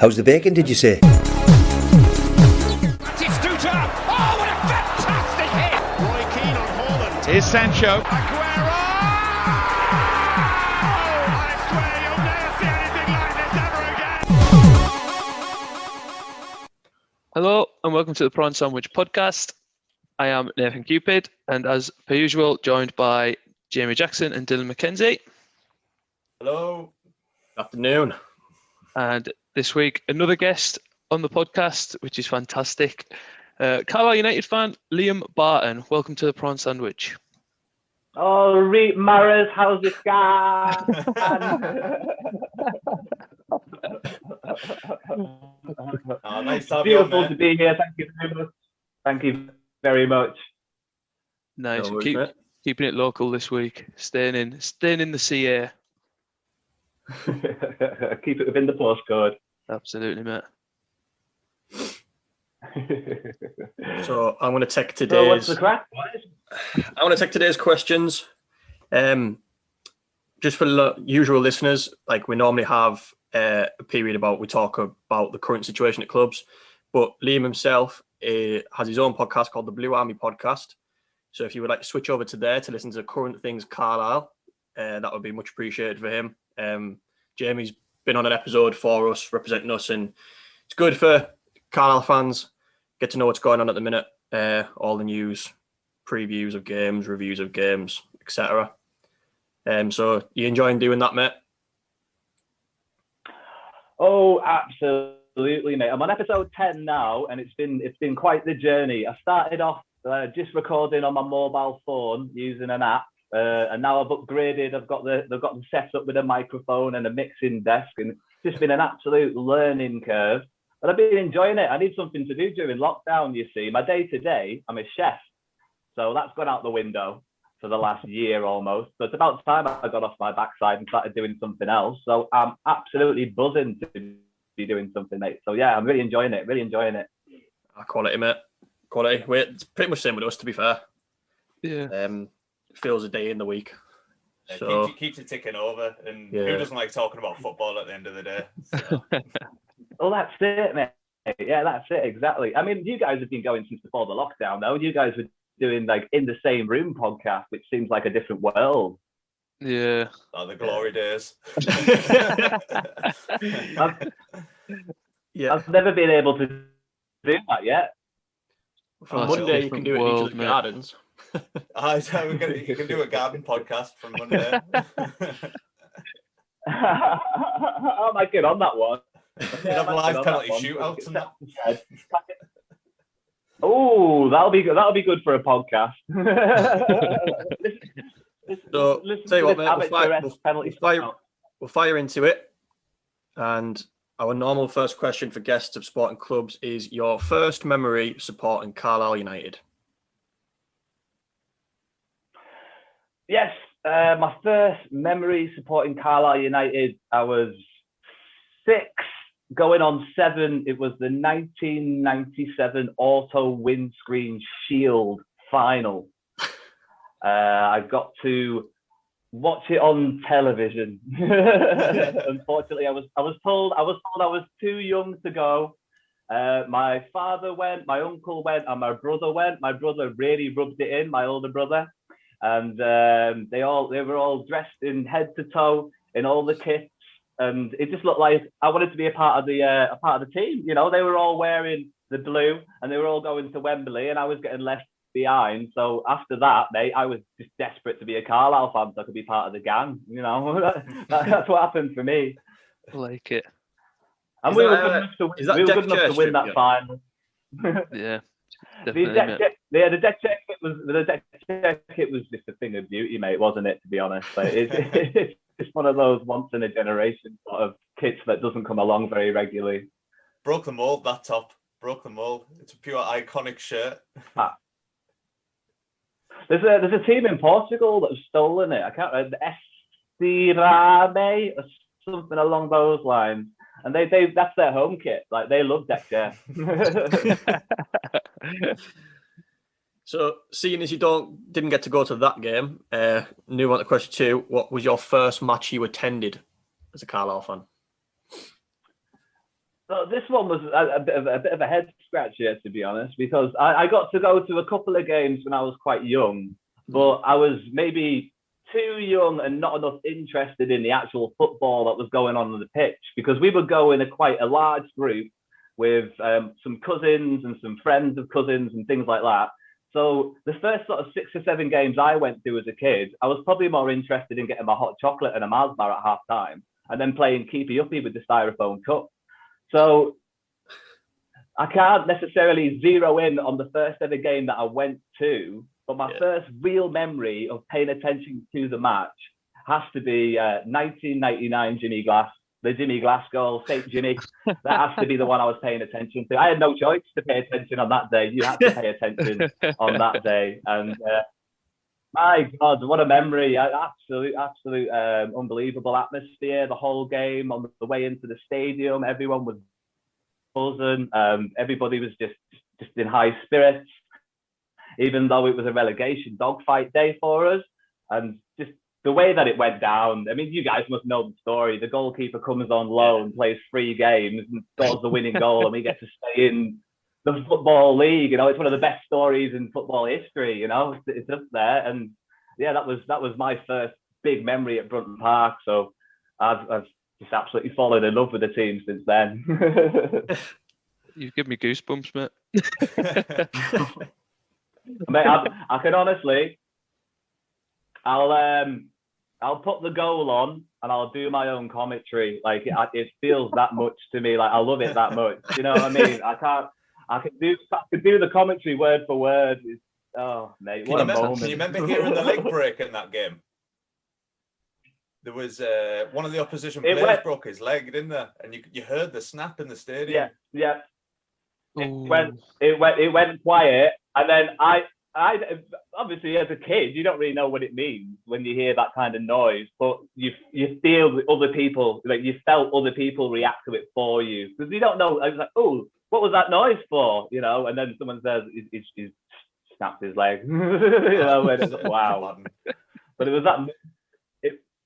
How's the bacon, did you say? Oh, what a fantastic hit! Roy Keane on Haaland. Here's Sancho. Aguero! I swear you'll never see anything like this ever again. Hello and welcome to the Prawn Sandwich podcast. I am Nathan Cupid and as per usual joined by Jamie Jackson and Dylan McKenzie. Hello. Afternoon. And this week another guest on the podcast, which is fantastic. Carlisle United fan Liam Barton. Welcome to the Prawn Sandwich. Oh, Reet Maras, how's it going? Nice to have Beautiful you to be here. Thank you very much. Nice. No worries, mate. Keeping it local this week. Staying in the CA. Keep it within the postcode. Absolutely, mate. So I'm going to take today's. So what's the crack? I want to take today's questions. Just for the usual listeners, like we normally have a period we talk about the current situation at clubs, but Liam himself has his own podcast called the Blue Army Podcast. So if you would like to switch over to there to listen to current things Carlisle, that would be much appreciated for him. Jamie's been on an episode for us, representing us, and it's good for Carlisle fans get to know what's going on at the minute, all the news, previews of games, reviews of games, etc. So you enjoying doing that, mate? Oh, absolutely, mate. I'm on episode 10 now, and it's been quite the journey. I started off just recording on my mobile phone using an app. And now I've upgraded. I've got the setup with a microphone and a mixing desk, and it's just been an absolute learning curve. But I've been enjoying it. I need something to do during lockdown. You see, my day to day, I'm a chef, so that's gone out the window for the last year almost. So it's about time I got off my backside and started doing something else. So I'm absolutely buzzing to be doing something, mate. So yeah, I'm really enjoying it. Really enjoying it. Quality, mate. Quality. Wait, it's pretty much the same with us, to be fair. Yeah. Feels a day in the week. Yeah, So keeps it ticking over, and Yeah. who doesn't like talking about football at the end of the day? So. Oh, that's it, mate. Yeah, that's it, exactly. I mean, you guys have been going since before the lockdown, though. You guys were doing like in the same room podcast, which seems like a different world. Yeah. Oh, the glory days. I've never been able to do that yet. From it's a Monday you can do it in each different of the world, gardens. You can do a garden podcast from Monday. I might get on that one. You have live penalty shootouts and that. Oh, that'll be good. That'll be good for a podcast. So, tell you what, mate, penalty we'll fire into it. And our normal first question for guests of sporting clubs is your first memory supporting Carlisle United. Yes, my first memory supporting Carlisle United, I was 6, going on 7. It was the 1997 Auto Windscreen Shield final. I got to watch it on television. Unfortunately, I was told I was too young to go. My father went, my uncle went, and my brother went. My brother really rubbed it in, my older brother. And they were all dressed in head to toe in all the kits, and it just looked like I wanted to be a part of the team. You know, they were all wearing the blue, and they were all going to Wembley, and I was getting left behind. So after that, mate, I was just desperate to be a Carlisle fan so I could be part of the gang. You know, that's what happened for me. I like it. And we were good enough to win that final. Yeah. The deck jacket was just a thing of beauty, mate, wasn't it? To be honest, like, it's just one of those once in a generation sort of kits that doesn't come along very regularly. Broke the mold. That top broke the mold. It's a pure iconic shirt. There's a team in Portugal that have stolen it. I can't remember, Estirame or something along those lines. And they that's their home kit. Like, they love deck chair. So, seeing as you didn't get to go to that game, move on to question 2. What was your first match you attended as a Carlisle fan? So this one was a bit of a head scratcher, to be honest, because I got to go to a couple of games when I was quite young, but I was maybe too young and not enough interested in the actual football that was going on the pitch, because we would go in quite a large group with some cousins and some friends of cousins and things like that. So the first sort of 6 or 7 games I went to as a kid, I was probably more interested in getting my hot chocolate and a Mars bar at half time and then playing keepy uppy with the styrofoam cup. So I can't necessarily zero in on the first ever game that I went to, but my first real memory of paying attention to the match has to be 1999 the Jimmy Glass goal, St. Jimmy. That has to be the one I was paying attention to. I had no choice to pay attention on that day. You had to pay attention on that day. And my God, what a memory. Absolute unbelievable atmosphere, the whole game. On the way into the stadium, everyone was buzzing. Everybody was just in high spirits, even though it was a relegation dogfight day for us. And just the way that it went down, I mean, you guys must know the story. The goalkeeper comes on loan, plays 3 games and scores the winning goal, and we get to stay in the Football League. You know, it's one of the best stories in football history. You know, it's up there. And yeah, that was my first big memory at Brunton Park. So I've just absolutely fallen in love with the team since then. You've given me goosebumps, mate. Mate, I can honestly, I'll put the goal on and I'll do my own commentary. Like it feels that much to me. Like I love it that much. You know what I mean? I could do the commentary word for word. Oh, mate, what a moment. Can you remember hearing the leg break in that game? There was one of the opposition players broke his leg, didn't there? And you heard the snap in the stadium. Yeah. It went quiet, and then I obviously as a kid you don't really know what it means when you hear that kind of noise, but you feel other people, like you felt other people react to it for you, because you don't know. I was like, oh, what was that noise for? You know, and then someone says he's snapped his leg. You know, and it's like, wow. But it was that.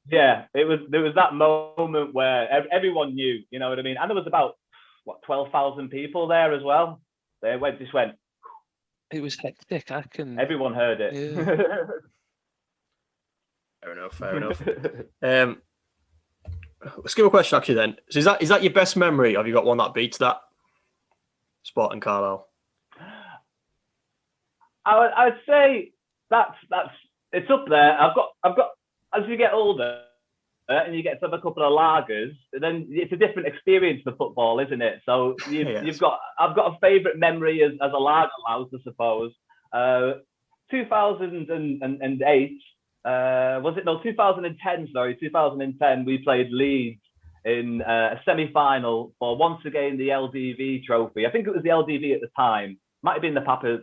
There was that moment where everyone knew, you know what I mean? And there was about 12,000 people there as well. They just went. It was hectic. Everyone heard it. Yeah. Fair enough. Let's give a question actually then. So is that your best memory? Have you got one that beats that? Sport in Carlisle. I would say that's it's up there. I've got as you get older and you get to have a couple of lagers, then it's a different experience for football, isn't it? So I've got a favourite memory as a lager house, I suppose. 2008 was it? No, 2010. Sorry, 2010. We played Leeds in a semi-final for once again the LDV trophy. I think it was the LDV at the time. Might have been the Papa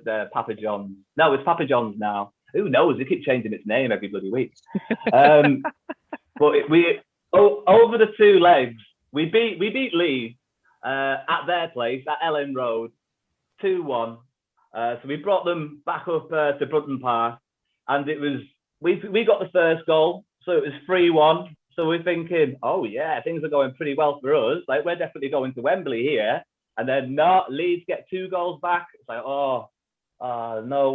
John's. No, it's Papa John's now. Who knows? They keep changing its name every bloody week. But over the 2 legs, we beat Leeds at their place at Ellen Road, 2-1. So we brought them back up to Brunton Park, and it was we got the first goal, so it was 3-1. So we're thinking, oh yeah, things are going pretty well for us. Like we're definitely going to Wembley here. And then Leeds get 2 goals back. It's like, oh no,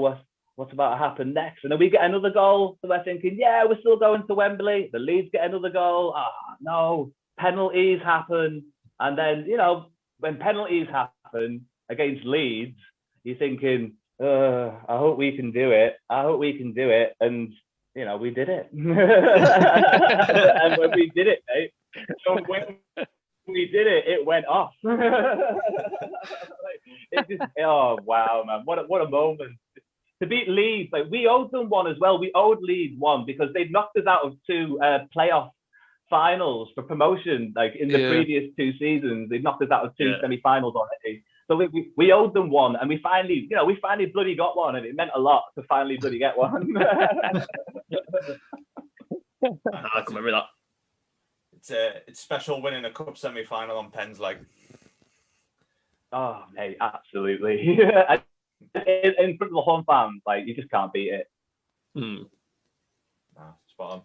what's about to happen next? And then we get another goal. So we're thinking, yeah, we're still going to Wembley. The Leeds get another goal. No, penalties happen. And then, you know, when penalties happen against Leeds, you're thinking, I hope we can do it. And, you know, we did it. And when we did it, mate, so when we did it, it went off. Oh, wow, man. What a moment. To beat Leeds, like we owed them one as well. We owed Leeds one because they'd knocked us out of 2 playoff finals for promotion. Like in the previous 2 seasons, they'd knocked us out of 2 semi-finals already. So we owed them one, and we finally bloody got one, and it meant a lot to finally bloody get one. I can remember that. It's special winning a cup semi-final on pens, like. Oh, mate, absolutely. In front of the home fans, like you just can't beat it. Nah, spot on.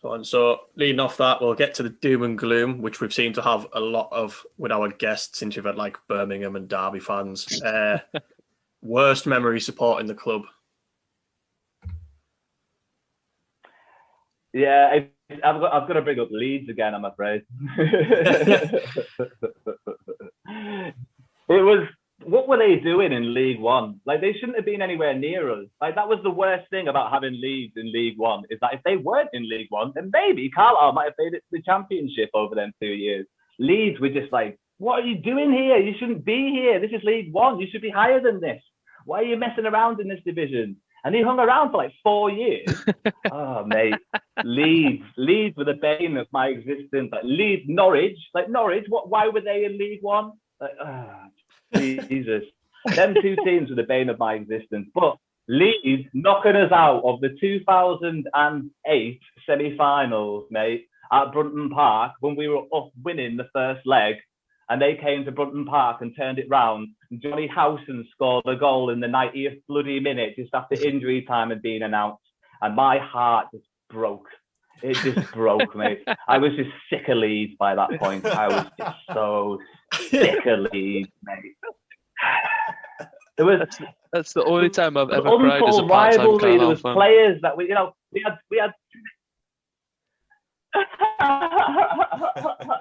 So leading off that, we'll get to the doom and gloom, which we've seemed to have a lot of with our guests since we've had like Birmingham and Derby fans. Worst memory supporting the club. Yeah, I've got to bring up Leeds again, I'm afraid. It was, what were they doing in League One? Like, they shouldn't have been anywhere near us. Like, that was the worst thing about having Leeds in League One, is that if they weren't in League One, then maybe Carlisle might have made it to the Championship over them 2 years. Leeds were just like, what are you doing here? You shouldn't be here. This is League One. You should be higher than this. Why are you messing around in this division? And he hung around for like 4 years. Oh, mate. Leeds were the bane of my existence. Like Leeds, Norwich. Why were they in League One? Like, Jesus. Them two teams were the bane of my existence. But Leeds knocking us out of the 2008 semi-finals, mate, at Brunton Park when we were up winning the first leg. And they came to Brunton Park and turned it round. And Johnny Howson scored a goal in the 90th bloody minute just after injury time had been announced. And my heart just broke. It just broke, mate. I was just sick of Leeds by that point. I was just so sick of Leeds, mate. It was, that's the only time I've ever cried as a part-time rivalry. There was fan. players that we had.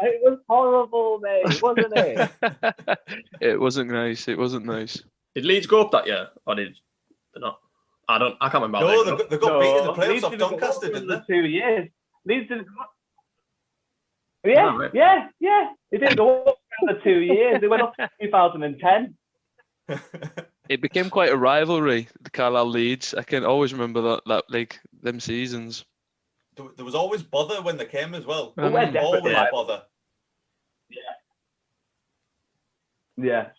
It was horrible, mate, wasn't it? It wasn't nice. It wasn't nice. Did Leeds go up that year, or did they not? I can't remember. No, they got beat in the playoffs off Doncaster, didn't they? 2 years. Leeds didn't. Oh, right. Yeah. They didn't go up for 2 years. They went up in 2010. It became quite a rivalry, the Carlisle Leeds. I can always remember that like them seasons. There was always bother when they came as well. Always bother. Yeah.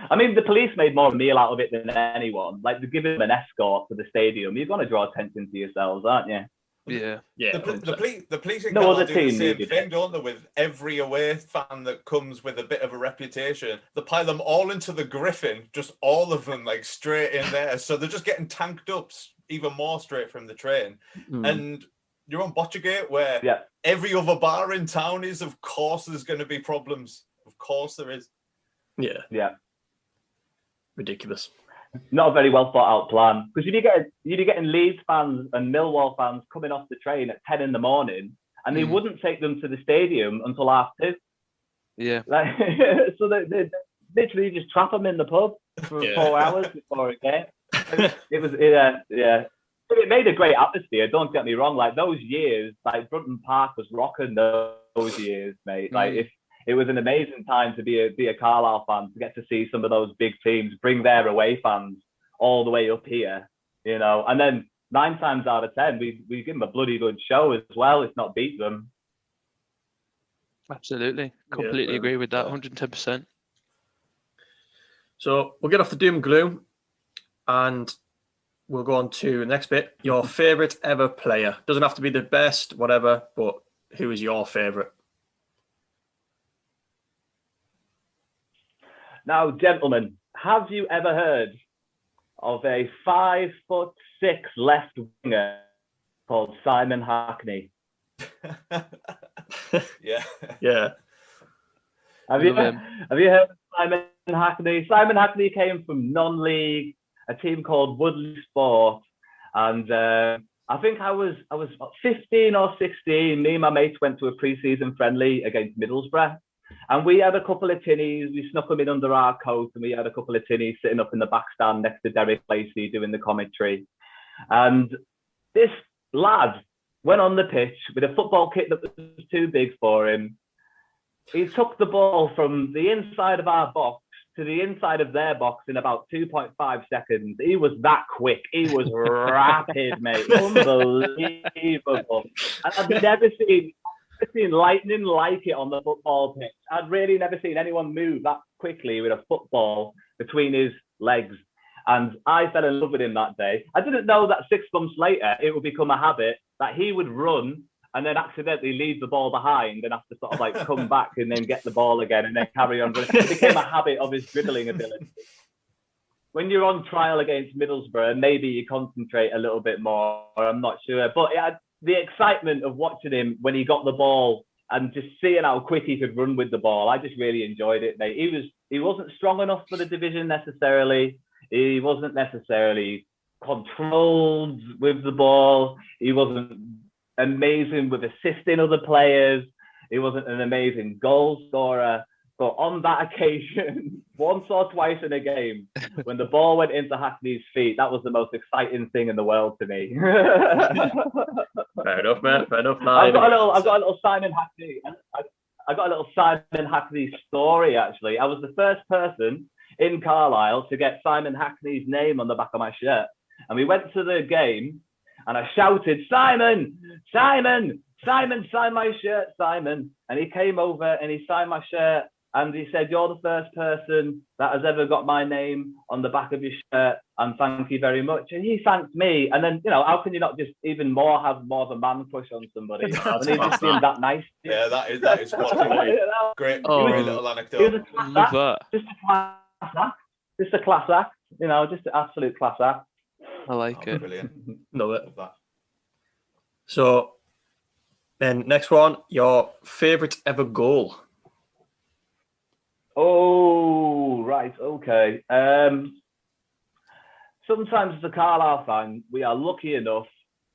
I mean, the police made more of a meal out of it than anyone. Like, they're giving them an escort to the stadium. You're going to draw attention to yourselves, aren't you? Yeah. The police in No Carlisle other do the team same needed thing, it. don't they? With every away fan that comes with a bit of a reputation, they pile them all into the Griffin, just all of them, like straight in there. So they're just getting tanked up even more straight from the train. And you're on Botchergate, where every other bar in town is. Of course, there's going to be problems. Of course, there is. Yeah. Ridiculous. Not a very well thought out plan, because you'd be getting Leeds fans and Millwall fans coming off the train at 10 in the morning, and they wouldn't take them to the stadium until 2:30. Yeah. Like, so they literally just trap them in the pub for 4 hours before a game. It was It made a great atmosphere. Don't get me wrong. Like, those years, like Brunton Park was rocking those years, mate. Like, it was an amazing time to be a Carlisle fan, to get to see some of those big teams bring their away fans all the way up here, you know. And then 9 times out of 10, we give them a bloody good show as well, if not beat them. Absolutely. Completely agree with that. 110%. So we'll get off the doom and gloom, and we'll go on to the next bit. Your favourite ever player. Doesn't have to be the best, whatever, but who is your favourite? Now, gentlemen, have you ever heard of a 5'6" left winger called Simon Hackney? Yeah. Have you heard of Simon Hackney? Simon Hackney came from non-league, a team called Woodley Sport, and I think I was 15 or 16. Me and my mates went to a pre-season friendly against Middlesbrough. And we had a couple of tinnies. We snuck them in under our coat, and we had a couple of tinnies sitting up in the back stand next to Derek Lacey doing the commentary. And this lad went on the pitch with a football kit that was too big for him. He took the ball from the inside of our box to the inside of their box in about 2.5 seconds. He was that quick. He was rapid, mate. Unbelievable. And I've never seen lightning like it on the football pitch. I'd really never seen anyone move that quickly with a football between his legs. And I fell in love with him that day. I didn't know that 6 months later, it would become a habit that he would run and then accidentally leave the ball behind and have to sort of like come back and then get the ball again and then carry on. It became a habit of his dribbling ability. When you're on trial against Middlesbrough, maybe you concentrate a little bit more, I'm not sure. But the excitement of watching him when he got the ball and just seeing how quick he could run with the ball. I just really enjoyed it, mate. He wasn't strong enough for the division necessarily. He wasn't necessarily controlled with the ball. He wasn't amazing with assisting other players. He wasn't an amazing goal scorer. But on that occasion, once or twice in a game, when the ball went into Hackney's feet, that was the most exciting thing in the world to me. Fair enough, mate. Fair enough. I've got a little Simon Hackney. I got a little Simon Hackney story, actually. I was the first person in Carlisle to get Simon Hackney's name on the back of my shirt. And we went to the game and I shouted, Simon, Simon, Simon, sign my shirt, Simon. And he came over and he signed my shirt. And he said, you're the first person that has ever got my name on the back of your shirt. And thank you very much. And he thanked me. And then, how can you not just even more have more of a man crush on somebody? And he just seemed that nice. Yeah, that is quite great. Oh, Great little anecdote. It was a class act. Just a class act. Just a class act. Just an absolute class act. I like it. Brilliant. Love it. Love that. So, then next one, your favourite ever goal. Oh, right. Okay. Sometimes as a Carlisle fan, we are lucky enough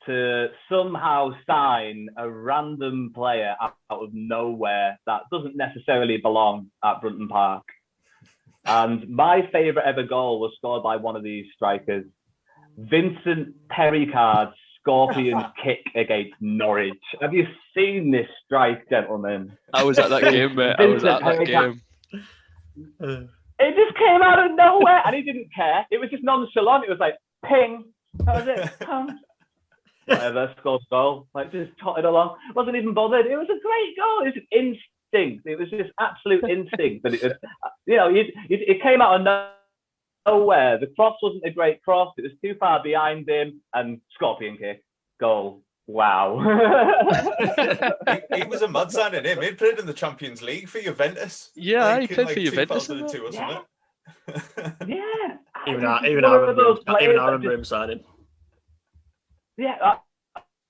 to somehow sign a random player out of nowhere that doesn't necessarily belong at Brunton Park. And my favourite ever goal was scored by one of these strikers, Vincent Perricard's scorpion kick against Norwich. Have you seen this strike, gentlemen? I was at that game, mate. I was at that game. It just came out of nowhere and he didn't care. It was just nonchalant. It was like, ping. That was it. Whatever, scored goal. Like, just totted along. Wasn't even bothered. It was a great goal. It was instinct. It was just absolute instinct. But it was, it came out of nowhere. The cross wasn't a great cross. It was too far behind him. And scorpion kick. Goal. Wow. he was a mad signing him. He played in the Champions League for Juventus. Yeah, he played for Juventus. 2002 or something. Yeah. Even I remember him signing. Yeah.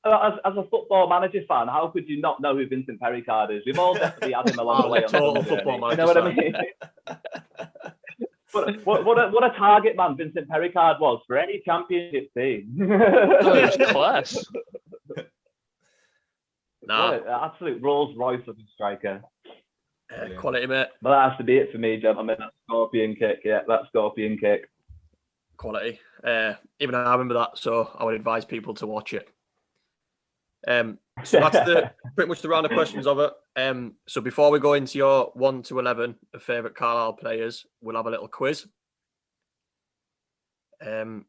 As a football manager fan, how could you not know who Vincent Perricard is? We've all definitely had him along the way. Total football manager. You know what I mean? What a target man Vincent Perricard was for any championship team. Oh, it was class. Absolute Rolls Royce of a striker. Quality, mate. But that has to be it for me, gentlemen. That scorpion kick. Yeah, that scorpion kick. Quality. Even I remember that, so I would advise people to watch it. So that's pretty much the round of questions of it. So before we go into your 1 to 11 of favourite Carlisle players, we'll have a little quiz. If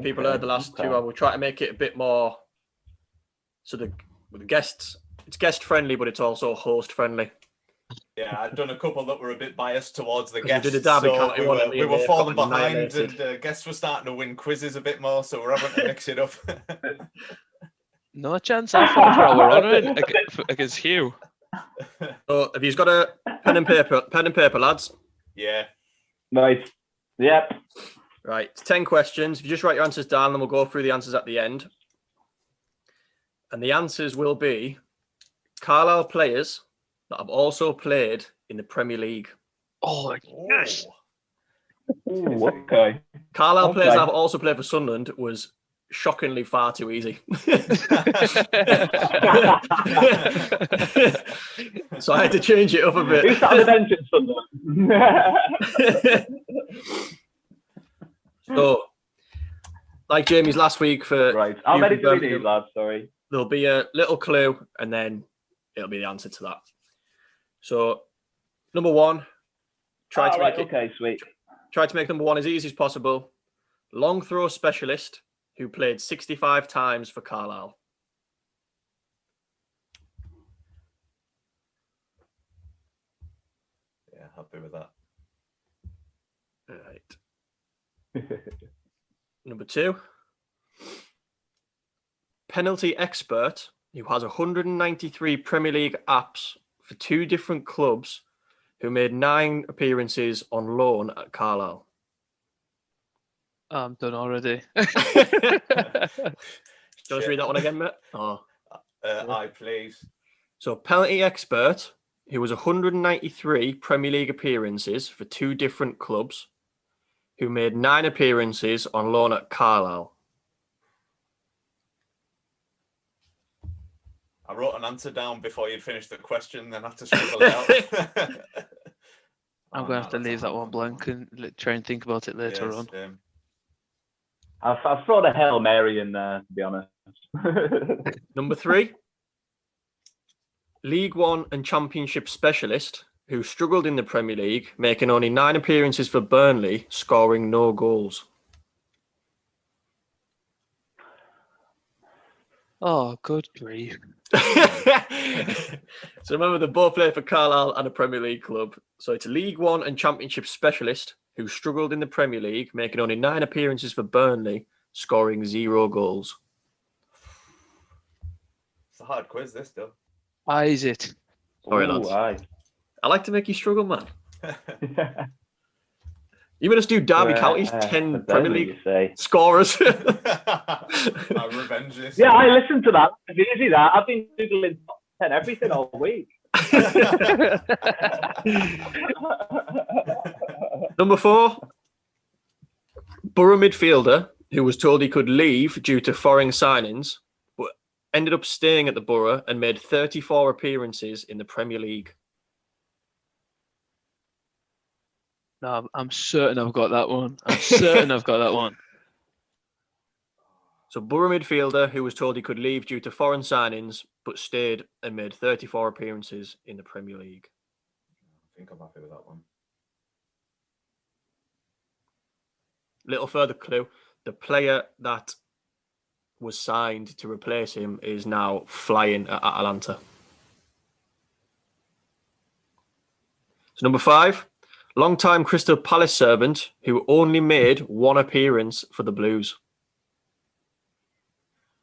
people heard the last two, I will try to make it a bit more. So the guests, it's guest friendly, but it's also host friendly. Yeah, I've done a couple that were a bit biased towards the guests. We did a Derby County one. We were falling behind, and guests were starting to win quizzes a bit more, so we're having to mix it up. No chance I fought for our honour against Hugh. So have you got a pen and paper, lads? Yeah. Nice. Yep. Right, it's 10 questions. If you just write your answers down, then we'll go through the answers at the end. And the answers will be Carlisle players that have also played in the Premier League. Oh, yes. Ooh, okay. Carlisle players that have also played for Sunderland was shockingly far too easy. So I had to change it up a bit. Who's that mentioned Sunderland? So, like Jamie's last week for... Right. How many do we need, lads? Sorry. There'll be a little clue and then it'll be the answer to that. So, number one, try to make number one as easy as possible. Long throw specialist who played 65 times for Carlisle. Yeah, happy with that. All right. Number two, penalty expert who has 193 Premier League apps for two different clubs who made 9 appearances on loan at Carlisle. I'm done already. you want to read that one again, mate? Oh. Aye, please. So, penalty expert, who was 193 Premier League appearances for 2 different clubs, who made 9 appearances on loan at Carlisle. I wrote an answer down before you'd finished the question, then had to scribble it out. I'm going to have to leave that one blank and try and think about it later on. I've thrown a Hail Mary in there, to be honest. Number 3, League One and Championship specialist, who struggled in the Premier League, making only 9 appearances for Burnley, scoring no goals. Oh, good grief. So remember, they both play for Carlisle and a Premier League club. So it's a League One and Championship specialist who struggled in the Premier League, making only 9 appearances for Burnley, scoring 0 goals. It's a hard quiz, this, though. Aye, is it? Sorry, lads. Aye. I like to make you struggle, man. You must do Derby County's 10 Premier League scorers. I revenge this. Yeah, I listened to that. It's easy, that. I've been Googling top 10 everything all week. Number 4, Borough midfielder who was told he could leave due to foreign signings, but ended up staying at the Borough and made 34 appearances in the Premier League. No, I'm certain I've got that one. I'm certain I've got that one. So Borough midfielder who was told he could leave due to foreign signings, but stayed and made 34 appearances in the Premier League. I think I'm happy with that one. Little further clue, the player that was signed to replace him is now flying at Atalanta. So number 5, long-time Crystal Palace servant who only made 1 appearance for the Blues.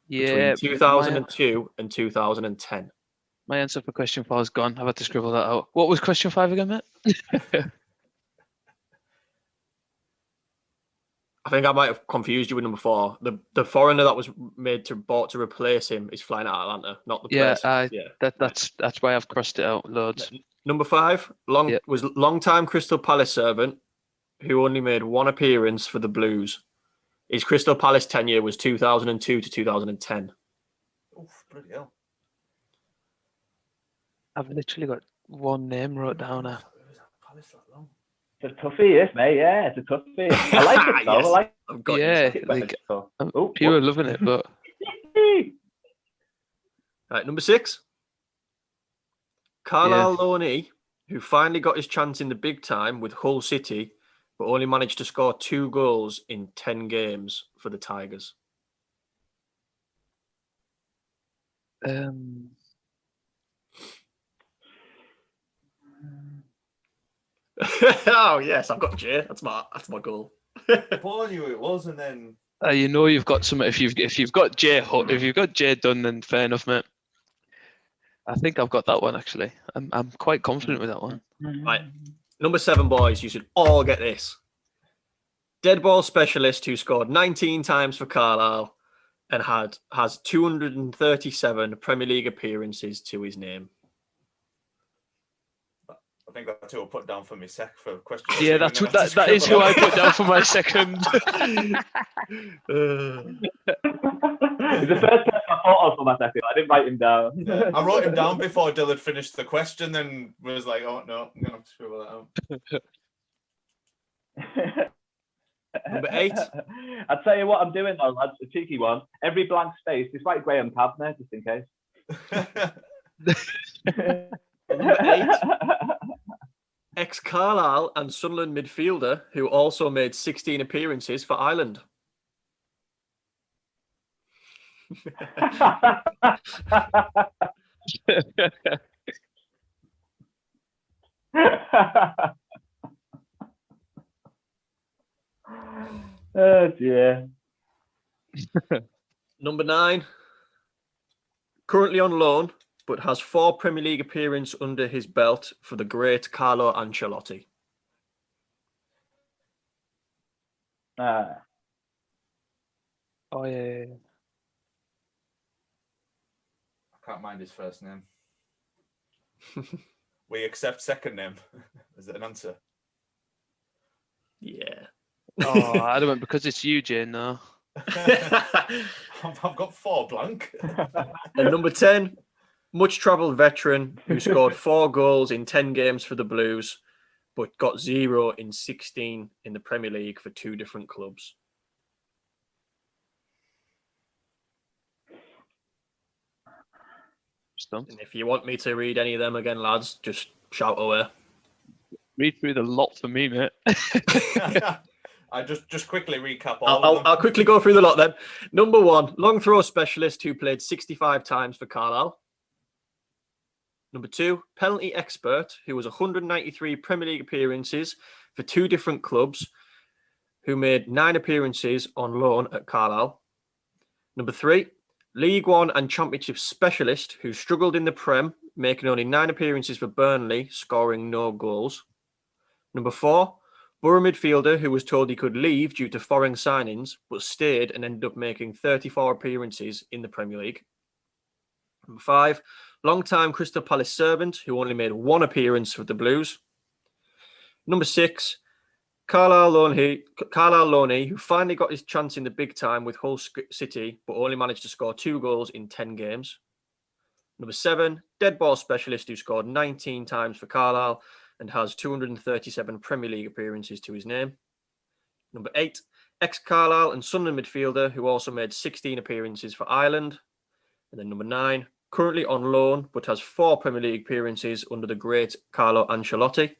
Yeah. Between 2002 and 2010. My answer for question 4 is gone. I've had to scribble that out. What was question 5 again, mate? I think I might have confused you with number 4. The foreigner that was bought to replace him is flying at Atlanta, not the place. That's why I've crossed it out loads. Number 5 was long-time Crystal Palace servant who only made 1 appearance for the Blues. His Crystal Palace tenure was 2002 to 2010. Oh, bloody hell. I've literally got one name wrote down now. It's a toughie, this, mate. Yeah, it's a toughie. I like it, though. Yes. I like I've got it. Like, I'm pure loving it, but... Right, number 6. Carlisle loanee, who finally got his chance in the big time with Hull City, but only managed to score 2 goals in 10 games for the Tigers. Oh yes, I've got Jay. That's my goal. Paul knew it was, and then you know you've got some. If you've got Jay done, then fair enough, mate. I think I've got that one actually. I'm quite confident with that one. Right, number 7, boys. You should all get this. Dead ball specialist who scored 19 times for Carlisle and has 237 Premier League appearances to his name. I think that's who I put down for my sec for question. Yeah, that is who I put down for my second. He's the first person I thought of for my second. I didn't write him down. Yeah, I wrote him down before Dylan finished the question, then was like, oh no, I'm gonna have to scribble that out. Number 8. I'll tell you what I'm doing though, lads, a cheeky one. Every blank space, it's like Graham Pavner, just in case. Number 8. Ex-Carlisle and Sunderland midfielder who also made 16 appearances for Ireland. Oh dear. Number 9. Currently on loan, but has 4 Premier League appearances under his belt for the great Carlo Ancelotti. Oh yeah. can't mind his first name. We accept second name. Is it an answer? Yeah. Oh, I don't know, because it's you, Jane, no. I've got 4 blank. And number 10, much travelled veteran who scored 4 goals in 10 games for the Blues, but got 0 in 16 in the Premier League for 2 different clubs. Stumped. And if you want me to read any of them again, lads, just shout away. Read through the lot for me, mate. I just quickly recap all of them. I'll quickly go through the lot then. Number 1, long throw specialist who played 65 times for Carlisle. Number 2, penalty expert who was 193 Premier League appearances for 2 different clubs, who made 9 appearances on loan at Carlisle. Number 3, League One and Championship specialist who struggled in the Prem, making only 9 appearances for Burnley, scoring no goals. Number 4, Borough midfielder who was told he could leave due to foreign signings, but stayed and ended up making 34 appearances in the Premier League. Number 5, long-time Crystal Palace servant who only made 1 appearance for the Blues. Number 6, Carlisle Loney, who finally got his chance in the big time with Hull City, but only managed to score 2 goals in 10 games. Number 7, dead ball specialist who scored 19 times for Carlisle and has 237 Premier League appearances to his name. Number 8, ex-Carlisle and Sunderland midfielder who also made 16 appearances for Ireland. And then number 9, currently on loan but has 4 Premier League appearances under the great Carlo Ancelotti.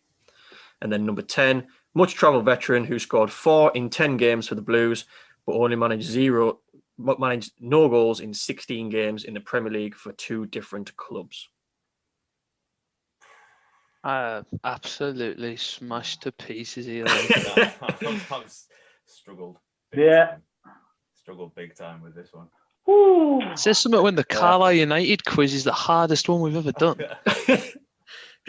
And then number 10, much travel veteran who scored 4 in 10 games for the Blues, but only managed no goals in 16 games in the Premier League for 2 different clubs. Absolutely smashed to pieces here. I've struggled. Yeah. Struggled big time with this one. Woo. Says something when the Carlisle United quiz is the hardest one we've ever done. Do you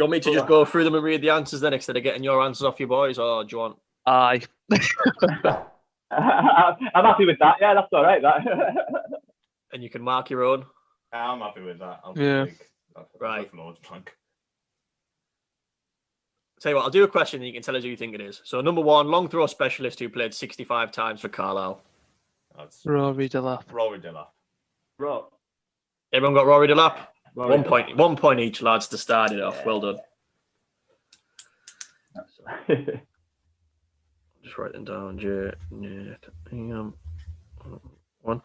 want me to just go through them and read the answers then instead of getting your answers off you boys, or do you want? Aye. I'm happy with that. Yeah, that's all right. That. And you can mark your own. I'm happy with that. Yeah. Right. Lord blank. Tell you what, I'll do a question and you can tell us who you think it is. So number 1, long throw specialist who played 65 times for Carlisle. That's Rory Delap. Rory Delap. Bro. Everyone got Rory Delap? Rory 1 point each, lads, to start it off. Well done. Just write them down. One.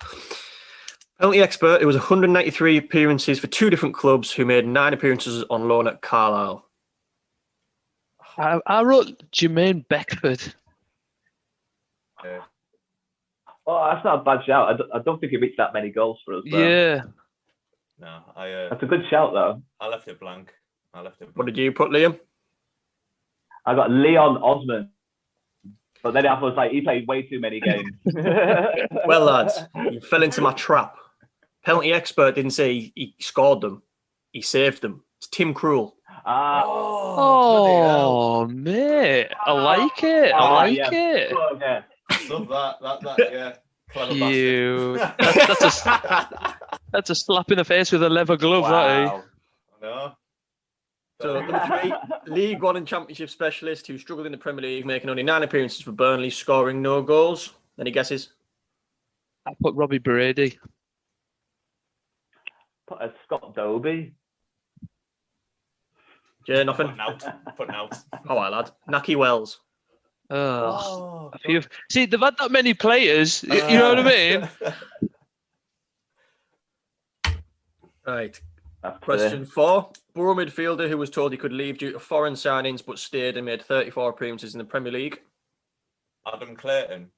Penalty expert who was 193 appearances for 2 different clubs, who made 9 appearances on loan at Carlisle. I wrote Jermaine Beckford. Yeah. Oh, that's not a bad shout. I don't think he reached that many goals for us. But Yeah. No, that's a good shout, though. I left it blank. What did you put, Liam? I got Leon Osman. But then I was like, he played way too many games. Well, lads, you fell into my trap. Penalty expert didn't say he scored them. He saved them. It's Tim Krul. Oh, mate. I like it. I like it. Oh, yeah. Love that, yeah. Clever You. bastard. That's a slap in the face with a leather glove, that, eh? Wow. No. So number 3, League One and Championship specialist who struggled in the Premier League, making only 9 appearances for Burnley, scoring no goals. Any guesses? I put Robbie Brady. Put a Scott Dobie. Jay, nothing? Putting out. All right, lad. Naki Wells. Oh, a few. See, they've had that many players. You know what I mean? Right. Question 4. Borough midfielder who was told he could leave due to foreign signings but stayed and made 34 appearances in the Premier League. Adam Clayton.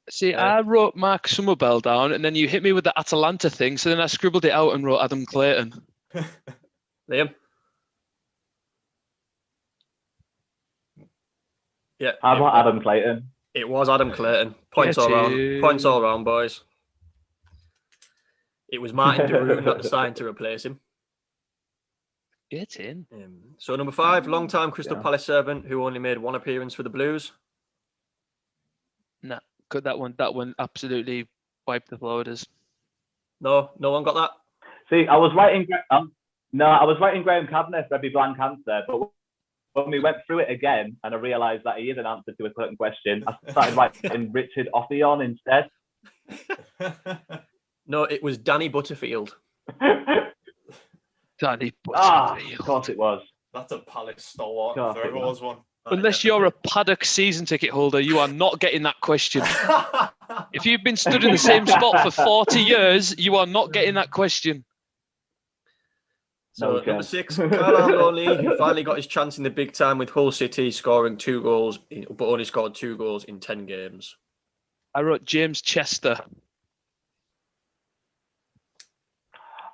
See, I wrote Mark Somerville down, and then you hit me with the Atalanta thing, so then I scribbled it out and wrote Adam Clayton. Liam? Yeah. How about Adam Clayton? It was Adam Clayton. Points all round. Points all round, boys. It was Martin Deroux not signed to replace him. Get in. So number 5, long-time Crystal Palace servant who only made 1 appearance for the Blues. Nah, that one absolutely wiped the floaters. No one got that. See, I was writing. I was writing Graham Kavanagh for every blank answer, but when we went through it again, and I realised that he is an answer to a certain question, I started writing Richard Offion instead. No, it was Danny Butterfield. Danny Of Butterfield. course it was. That's a Palace stalwart. God, If there ever was one. Unless you're a paddock season ticket holder, you are not getting that question. If you've been stood in the same spot for 40 years, you are not getting that question. So No number chance. 6, Carlisle Loney, who finally got his chance in the big time with Hull City, scoring 2 goals, but only scored 2 goals in 10 games. I wrote James Chester.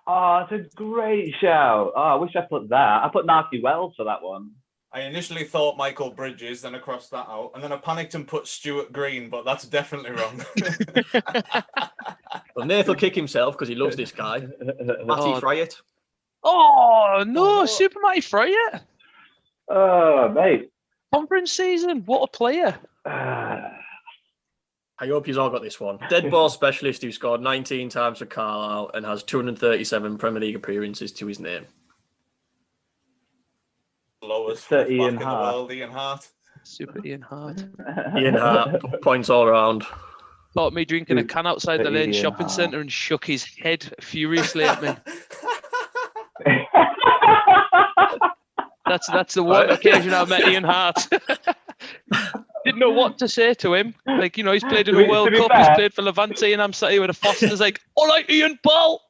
Oh, it's a great shout. Oh, I wish I put that. I put Narky Wells for that one. I initially thought Michael Bridges, then I crossed that out, and then I panicked and put Stuart Green, but that's definitely wrong. Well, Nath will kick himself because he loves this guy. Matty Fryatt. Oh, no, Super Matty Fryatt. Oh, mate. Conference season. What a player. I hope you've all got this one. Dead ball specialist who scored 19 times for Carlisle and has 237 Premier League appearances to his name. Lowest Sir left back Ian in the Hart. world, Ian Hart. Super Ian Hart. Ian Hart, points all around. Caught me drinking a can outside the Lane Ian shopping Hart. centre and shook his head furiously at me. That's the one occasion I met Ian Hart. Didn't know what to say to him. Like, you know, he's played in To a be World Cup, fair- he's played for Levante, and I'm sat here with a Foster's like, all right, Ian Paul.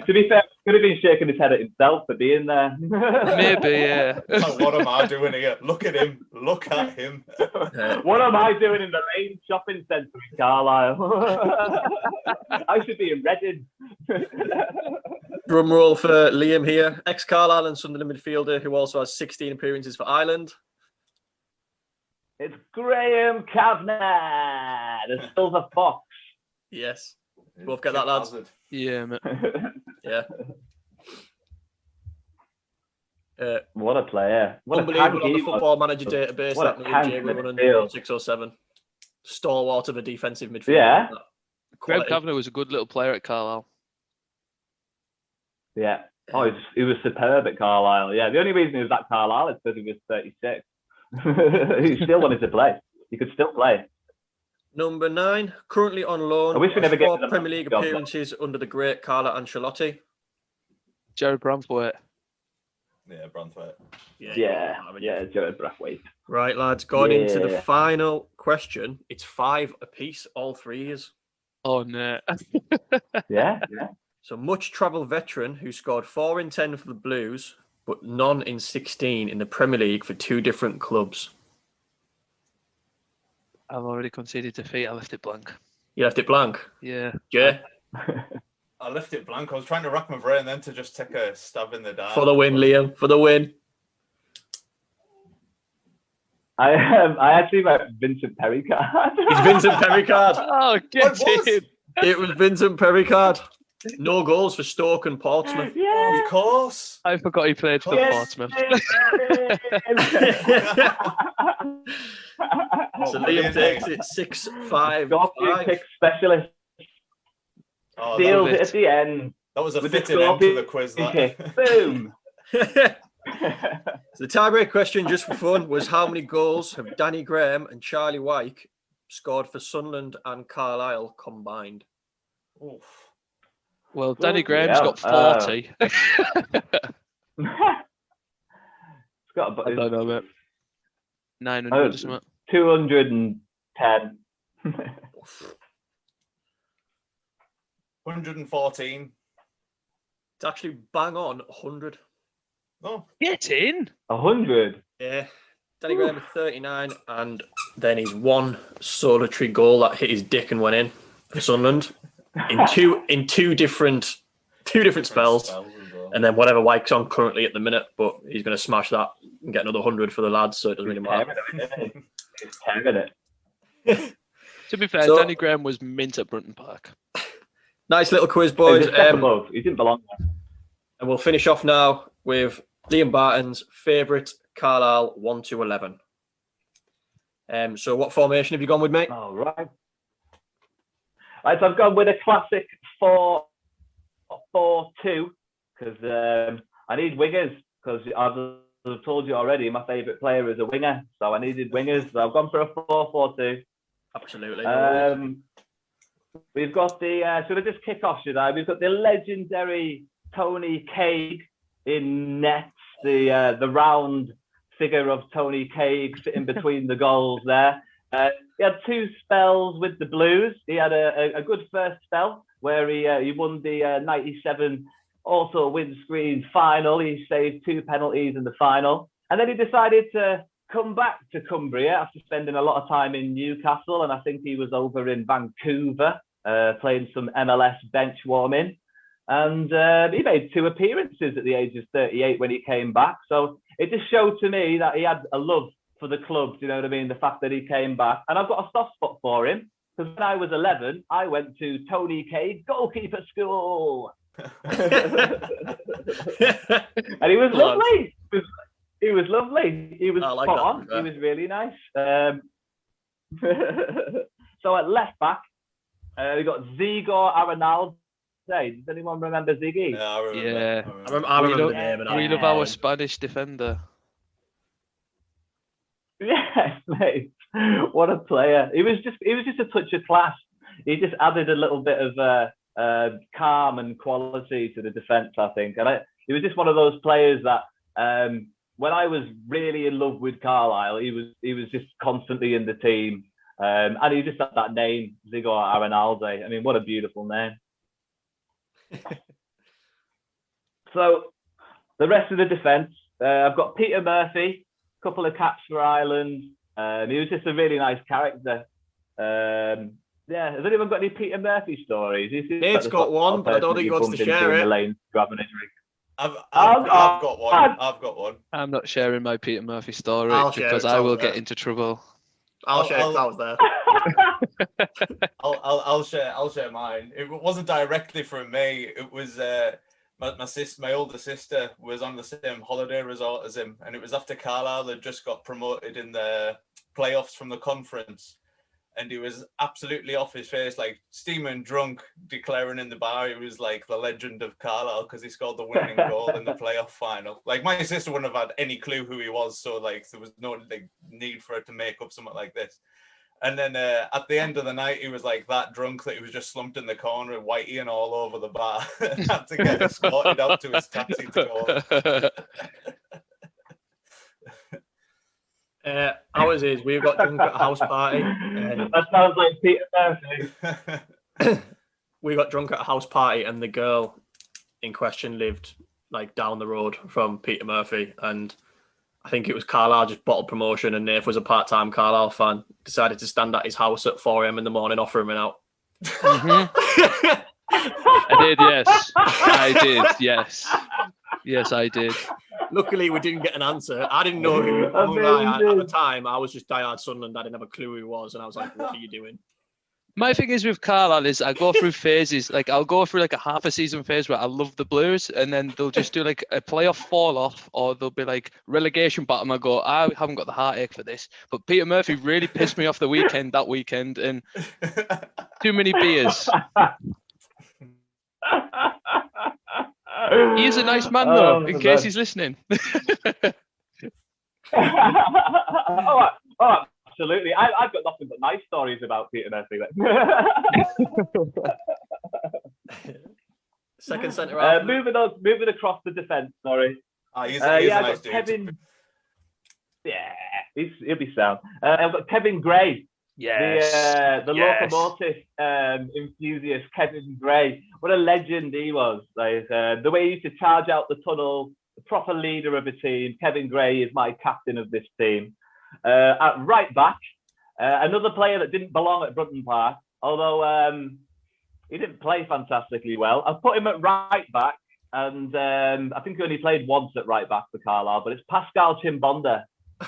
To be fair, he could have been shaking his head at himself for being there. Maybe, yeah. Like, what am I doing here? Look at him. Look at him. What am I doing in the Lane shopping centre in Carlisle? I should be in Reading. Drum roll for Liam here. Ex-Carlisle and Sunderland midfielder who also has 16 appearances for Ireland. It's Graham Kavanagh, the Silver Fox. Yes. Both get that, lads. Hazard. Yeah, mate. Yeah. What a player. What a Unbelievable tank on the he was. Football Manager database. What a That tank Jaguar midfield. 10607. Stalwart of a defensive midfield. Yeah. Graham Quality. Kavanagh was a good little player at Carlisle. Yeah. Oh, he was superb at Carlisle. Yeah. The only reason he was at Carlisle is because he was 36. He still wanted to play. He could still play. Number 9, currently on loan. I wish we has never get 4 to the Premier League job. appearances under the great Carlo Ancelotti. Jared Bramthwaite. Yeah, Branthwaite. Yeah. Jared Brathwaite. Right, lads, going into the Yeah. final question. It's 5 apiece, all 3 years. Oh, no. Yeah. So much travel veteran who scored 4 in 10 for the Blues, but none in 16 in the Premier League for 2 different clubs. I've already conceded defeat. I left it blank. You left it blank. Yeah. Yeah. I left it blank. I was trying to rack my brain then to just take a stab in the dark. For the win, Liam. For the win. I actually went Vincent Perricard. It's Vincent Perricard. Oh, get What in. It was Vincent Perricard. No goals for Stoke and Portsmouth. Yeah. Of course. I forgot he played for Yes. Portsmouth. So Oh, Liam brilliant. takes it 6-5. Scorpion kick specialist. Oh, Steals love it it. at the end. that was a With the fitting end to the Scorpion quiz. kick. That. Boom. So the tiebreak question, just for fun, was how many goals have Danny Graham and Charlie Wyke scored for Sunderland and Carlisle combined? Oof. Well, Danny Oh, Graham's yeah. got 40. It's got I don't know, mate. 900 or something. 210. 114. It's actually bang on 100. Oh, Get in. 100. Yeah. Danny Graham with 39, and then his one solitary goal that hit his dick and went in for Sunderland in two different spells. as well. And then whatever Wyke's on currently at the minute, but he's going to smash that and get another 100 for the lads, so it doesn't really matter. He's tearing it. To be fair, So- Danny Graham was mint at Brunton Park. Nice little quiz, He's boys. a step above. He didn't belong there. And we'll finish off now with Liam Barton's favourite Carlisle 1 to 11. So what formation have you gone with, mate? All right. Right, so I've gone with a classic 4-4-2 because I need wingers because I've told you already my favourite player is a winger, so I needed wingers. So I've gone for a 4-4-2. Absolutely. We've got the should I just kick off? Should I? We've got the legendary Tony Craig in nets, the round figure of Tony Craig sitting between the goals there. He had 2 spells with the Blues. He had a good first spell where he won the 97 also windscreen final. He saved 2 penalties in the final. And then he decided to come back to Cumbria after spending a lot of time in Newcastle. And I think he was over in Vancouver playing some MLS bench warming. And he made 2 appearances at the age of 38 when he came back. So it just showed to me that he had a love for the club, you know what I mean? The fact that he came back. And I've got a soft spot for him because when I was 11, I went to Tony Craig goalkeeper school. And he was lovely. He was lovely. He was spot on. He was really nice. So at left back, we got Zigor Arenalde. Does anyone remember Ziggy? Yeah, I remember. Yeah. I remember the name. We love our Spanish defender. Yes, mate. What a player. He was just a touch of class. He just added a little bit of calm and quality to the defence, I think. And he was just one of those players that when I was really in love with Carlisle, he was just constantly in the team. And he just had that name, Zigor Arenalde. I mean, what a beautiful name. So the rest of the defence, I've got Peter Murphy, a couple of caps for Ireland. He was just a really nice character. Yeah, has anyone got any Peter Murphy stories? Dave's got one, but I don't think he wants to share it. I've got one. I've got one. I'm not sharing my Peter Murphy story because I will get into trouble. I'll share if I was there. I'll share mine. It wasn't directly from me. It was my older sister was on the same holiday resort as him, and it was after Carlisle had just got promoted in the playoffs from the conference, and he was absolutely off his face, like steaming drunk, declaring in the bar he was like the legend of Carlisle because he scored the winning goal in the playoff final. Like my sister wouldn't have had any clue who he was, so like there was no need for her to make up something like this. And then at the end of the night, he was like that drunk that he was just slumped in the corner, whitey and all over the bar. Had to get escorted out to his taxi to go. Ours is we've got drunk at a house party. That sounds like Peter Murphy. We got drunk at a house party, and the girl in question lived like down the road from Peter Murphy, and I think it was Carlisle just bottled promotion, and Nath was a part-time Carlisle fan. Decided to stand at his house at 4 a.m. in the morning, offering him out. Mm-hmm. I did, yes. I did, yes. Yes, I did. Luckily, we didn't get an answer. I didn't know who at the time. I was just diehard Sunderland. I didn't have a clue who he was, and I was like, "What are you doing?" My thing is with Carlisle is I go through phases. Like I'll go through like a half a season phase where I love the Blues, and then they'll just do like a playoff fall off, or they'll be like relegation bottom. I go, I haven't got the heartache for this. But Peter Murphy really pissed me off that weekend, and too many beers. He is a nice man though, in case he's listening. Oh, absolutely. I've got nothing but nice stories about Peter Murphy. Second centre half. Moving across the defence. Sorry. He's a nice dude. Kevin. Yeah, he'll be sound. I've got Kevin Gray. Yes. The locomotive enthusiast, Kevin Gray. What a legend he was. Like the way he used to charge out the tunnel, the proper leader of a team. Kevin Gray is my captain of this team. At right back, another player that didn't belong at Brunton Park, although he didn't play fantastically well. I've put him at right back, and I think he only played once at right back for Carlisle, but it's Pascal Chimbonda.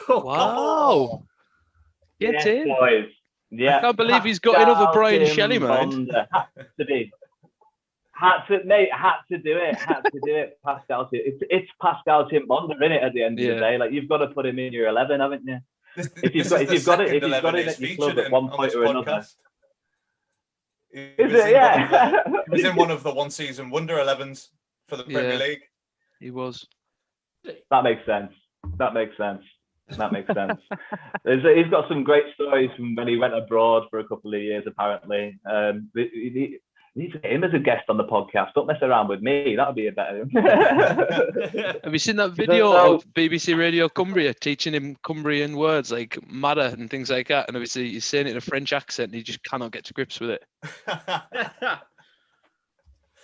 Oh, wow. Get in. Boys. Yeah. I can't believe he's got another Brian Shelley, man. Had to do it. Pascal. It's Pascal Chimbonda, isn't it? At the end of the day, like you've got to put him in your 11, haven't you? If you've got it at your club at one point or another. He Is was it? in Yeah. he was in one of the one-season Wonder 11s for the Premier Yeah. League. He was. That makes sense. That makes sense. That makes sense. He's got some great stories from when he went abroad for a couple of years, apparently. You need to get him as a guest on the podcast. Don't mess around with me. That would be a better. Have you seen that video of BBC Radio Cumbria teaching him Cumbrian words like "matter" and things like that? And obviously he's saying it in a French accent and he just cannot get to grips with it.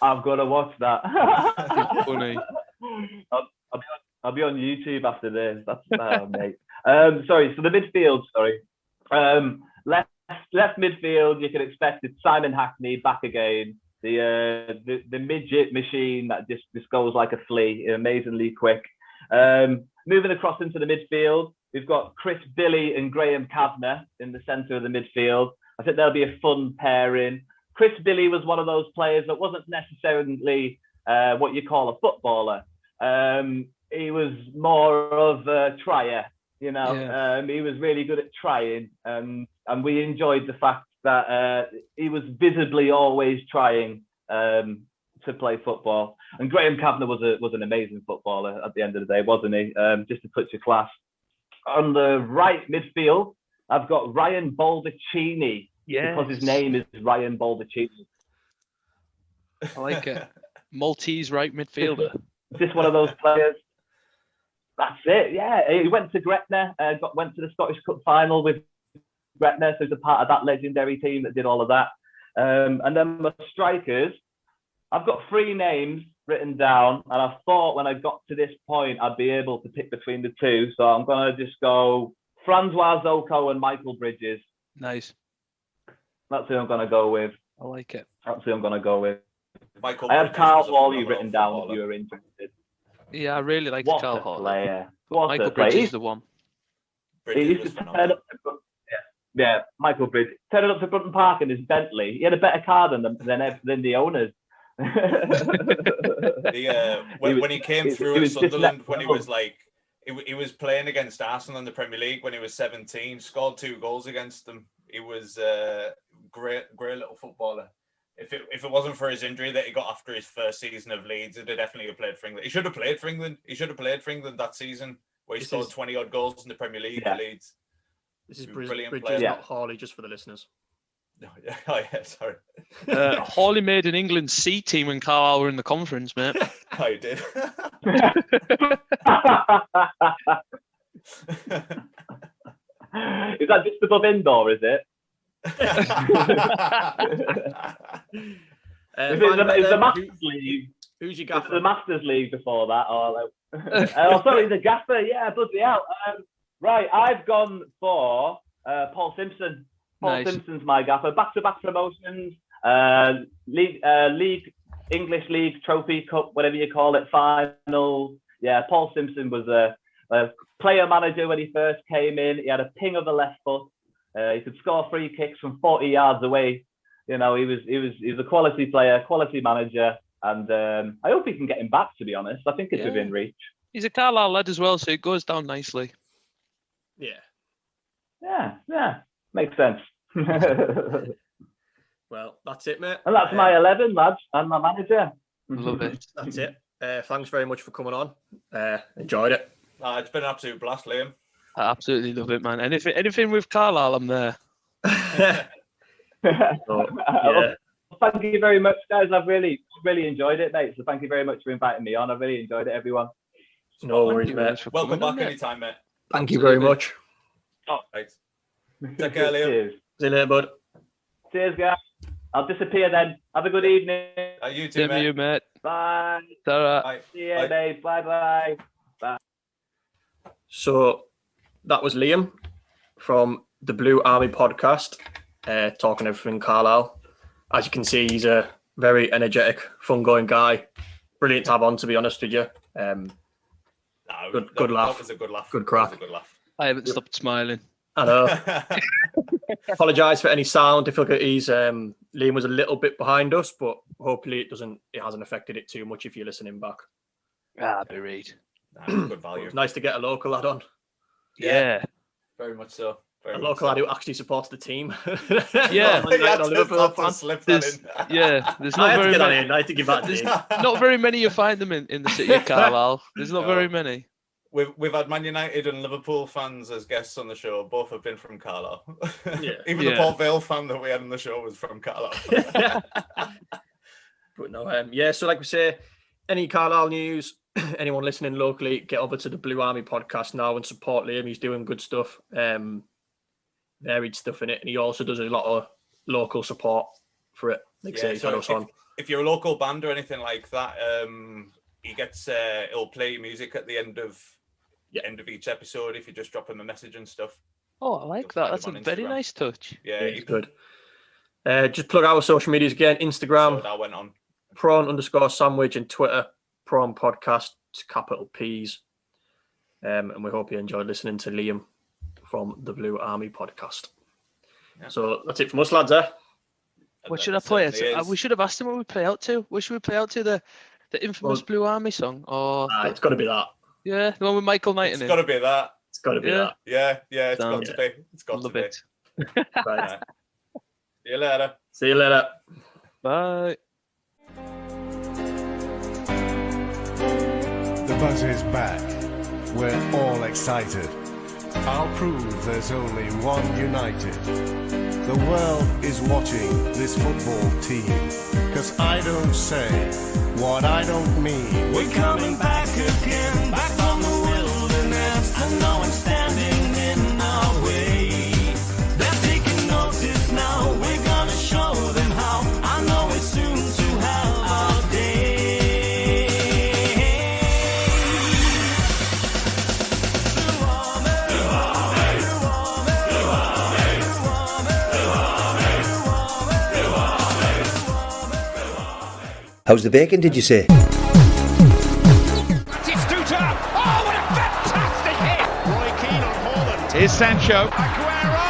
I've got to watch that. It's funny. I'll be on YouTube after this. That's mate. Sorry. So the midfield. Sorry. Left midfield. You can expect it. Simon Hackney back again. The midget machine that just goes like a flea, amazingly quick. Moving across into the midfield, we've got Chris Billy and Graham Kavanagh in the centre of the midfield. I think there'll be a fun pairing. Chris Billy was one of those players that wasn't necessarily what you call a footballer. He was more of a trier, you know. Yeah. He was really good at trying, and we enjoyed the fact that he was visibly always trying to play football. And Graham Kavanagh was an amazing footballer at the end of the day, wasn't he? Just a touch of class. On the right midfield, I've got Ryan Baldacchini, because his name is Ryan Baldacchini. I like it. Maltese right midfielder. Just one of those players. That's it. Yeah, he went to Gretna, went to the Scottish Cup final with Gretna, so he's a part of that legendary team that did all of that. And then my strikers, I've got 3 names written down, and I thought when I got to this point I'd be able to pick between the 2. So I'm gonna just go Francois Zoko and Michael Bridges. Nice. That's who I'm gonna go with. I like it. That's who I'm gonna go with. Michael I have Bridges Carl was a Hawley phenomenal written down footballer. if you were interested. Yeah, I really like What Carl a Hawley. player! But What Michael a player! Bridges is the one. He Bridges used was to turn phenomenal. up to, yeah, Michael Bridges turning up to Brunton Park in his Bentley. He had a better car than the owners. When he came through at was just Sunderland, when he next was like, he was playing against Arsenal in the Premier League when he was 17, scored 2 goals against them. He was a great little footballer. If it wasn't for his injury that he got after his first season of Leeds, he'd definitely have played for England. He should have played for England. He should have played for England that season where he scored 20 odd goals in the Premier League for Leeds. This is Brilliant Bridges, player. not Hawley, just for the listeners. Oh, yeah, sorry. Hawley made an England C team when Carlisle were in the conference, mate. I did. Is that just above indoor, is it? Is the Masters League? Who's your Is gaffer? the Masters League before that? Or sorry, the gaffer. Yeah, bloody hell. Right, I've gone for Paul Simpson. Paul Simpson's my gaffer. Back-to-back promotions. League, English League, Trophy Cup, whatever you call it, finals. Yeah, Paul Simpson was a player manager when he first came in. He had a ping of the left foot. He could score free kicks from 40 yards away. You know, he was a quality player, quality manager, and I hope he can get him back. To be honest, I think it's within reach. He's a Carlisle lad as well, so it goes down nicely. Yeah, makes sense. Well, that's it, mate. And that's my 11, lads, and my manager. Love it. That's it. Thanks very much for coming on. Enjoyed it. It's been an absolute blast, Liam. I absolutely love it, man. Anything with Carlisle, I'm there. Thank you very much, guys. I've really enjoyed it, mate. So thank you very much for inviting me on. I really enjoyed it, everyone. No worries, mate. Welcome back anytime, mate. Thank you very much. Oh, thanks. Take care, Liam. Cheers. See you later, bud. Cheers, guys. I'll disappear then. Have a good evening. You too, Same to you, mate. Bye. Ta-ra. See you, mate. Bye. So that was Liam from the Blue Army podcast, talking everything Carlisle. As you can see, he's a very energetic, fun-going guy. Brilliant to have on, to be honest with you. Good laugh. That was a good laugh. Good crack. That was a good laugh. I haven't stopped smiling. I know. Apologise for any sound. If you look at Liam was a little bit behind us, but hopefully it hasn't affected it too much if you're listening back. Be read. Good value. It's nice to get a local lad on. Yeah. Very much so. A local lad who actually supports the team. Yeah. Liverpool fan. Slip that in. There's I not had to very get that many. in. I had to give that There's to not very many you find them in the city of Carlisle. There's not No. very many. We've had Man United and Liverpool fans as guests on the show. Both have been from Carlisle. Yeah. Even the Port Vale fan that we had on the show was from Carlisle. But no, so like we say, any Carlisle news, anyone listening locally, get over to the Blue Army podcast now and support Liam. He's doing good stuff, varied stuff in it, and he also does a lot of local support for it. Like say, he's had us on. If you're a local band or anything like that, he gets he'll play music at the end of each episode if you just drop him a message and stuff. Oh, I like that. That's a very nice touch. Yeah, it's good. Just plug our social medias again: Instagram. So that went on. Prawn_sandwich, and Twitter, Prawn Podcast, capital P's. And we hope you enjoyed listening to Liam from the Blue Army podcast. Yeah. So that's it from us, lads. What should I play? We should have asked him what we play out to. What should we play out to? The infamous Blue Army song? Or it's got to be that. Yeah, the one with Michael Knight in it. It's got to be that. It's got to be that. Yeah, it's got to be. It's got to be. Right. See you later. See you later. Bye. The buzz is back. We're all excited. I'll prove there's only one United. The world is watching this football team. 'Cause I don't say what I don't mean. We're coming back again, back from the wilderness. And no one's standing in our way. They're taking notice now. We're gonna show them how. I know it's soon to have our day. How's the bacon, did you say? It's Duta. Oh, what a fantastic hit! Roy Keane on Holland. Here's Sancho. Aguero!